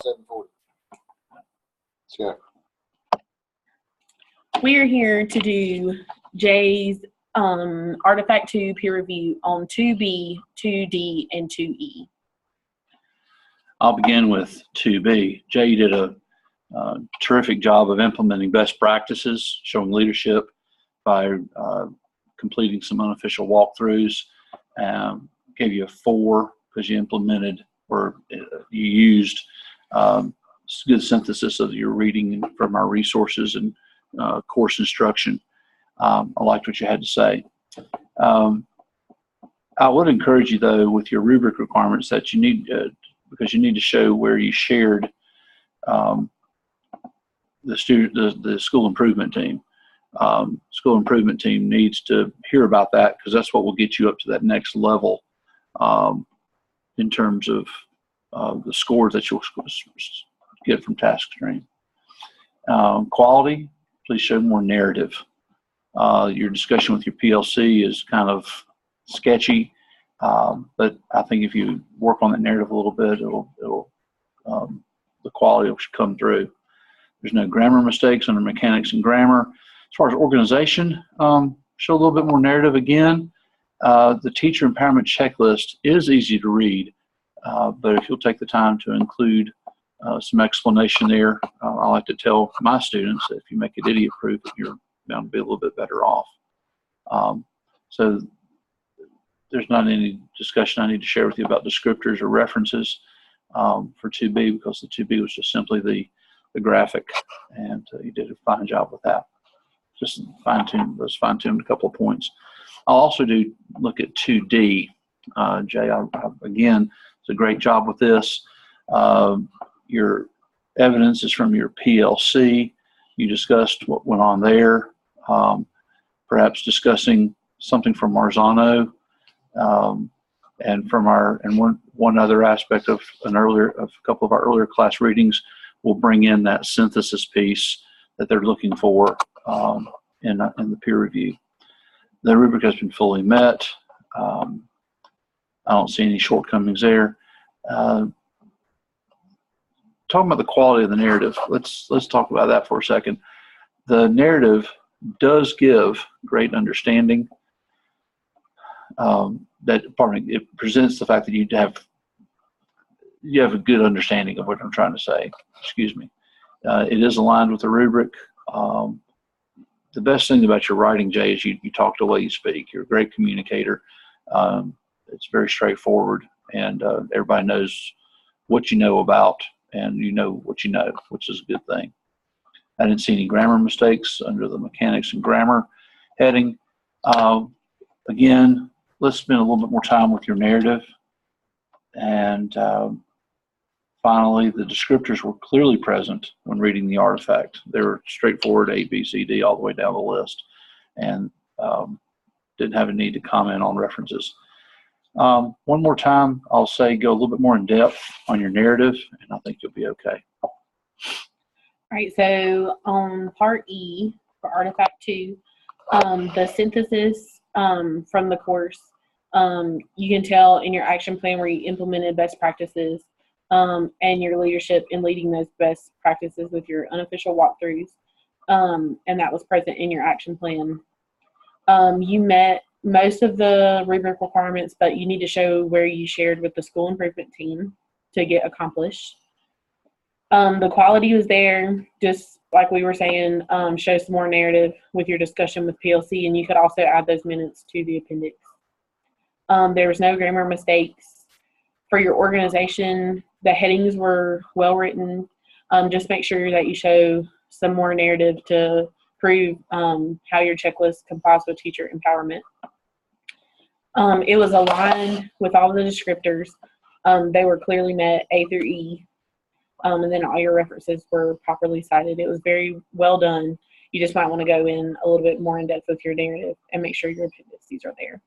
7:40. Let's go. We are here to do Jay's Artifact 2 peer review on 2B, 2D, and 2E. I'll begin with 2B. Jay did a terrific job of implementing best practices, showing leadership by completing some unofficial walkthroughs. Gave you a 4 because you implemented or you used good synthesis of your reading from our resources and course instruction. I liked what you had to say. I would encourage you, though, with your rubric requirements that you need, because you need to show where you shared the school improvement team. School improvement team needs to hear about that because that's what will get you up to that next level in terms of the scores that you'll get from TaskStream. Quality, please show more narrative. Your discussion with your PLC is kind of sketchy, but I think if you work on that narrative a little bit, the quality will come through. There's no grammar mistakes under mechanics and grammar. As far as organization, show a little bit more narrative again. The teacher empowerment checklist is easy to read, but if you'll take the time to include some explanation there, I like to tell my students that if you make it idiot-proof, you're bound to be a little bit better off. So there's not any discussion I need to share with you about descriptors or references for 2B because the 2B was just simply the graphic, and you did a fine job with that. Just fine-tuned a couple of points. I'll also look at 2D. Jay, again, it's a great job with this. Your evidence is from your PLC. You discussed what went on there. Perhaps discussing something from Marzano, and from one other aspect of a couple of our earlier class readings will bring in that synthesis piece that they're looking for in the peer review. The rubric has been fully met. I don't see any shortcomings there. Talking about the quality of the narrative, let's talk about that for a second. The narrative does give great understanding. It presents the fact that you have a good understanding of what I'm trying to say. Excuse me. It is aligned with the rubric. The best thing about your writing, Jay, is you talk the way you speak. You're a great communicator. It's very straightforward, and everybody knows what you know about, and you know what you know, which is a good thing. I didn't see any grammar mistakes under the mechanics and grammar heading. Again, let's spend a little bit more time with your narrative. And finally, the descriptors were clearly present when reading the artifact. They were straightforward A, B, C, D, all the way down the list, and didn't have a need to comment on references. One more time, I'll say go a little bit more in depth on your narrative, and I think you'll be okay. All right, so on part E for Artifact 2, the synthesis from the course, you can tell in your action plan where you implemented best practices and your leadership in leading those best practices with your unofficial walkthroughs, and that was present in your action plan. You met most of the rubric requirements, but you need to show where you shared with the school improvement team to get accomplished. The quality was there, just like we were saying, show some more narrative with your discussion with PLC, and you could also add those minutes to the appendix. There was no grammar mistakes. For your organization, the headings were well written. Just make sure that you show some more narrative to prove how your checklist complies with teacher empowerment. It was aligned with all the descriptors. They were clearly met, A through E. And then all your references were properly cited. It was very well done. You just might want to go in a little bit more in depth with your narrative and make sure your appendices are there.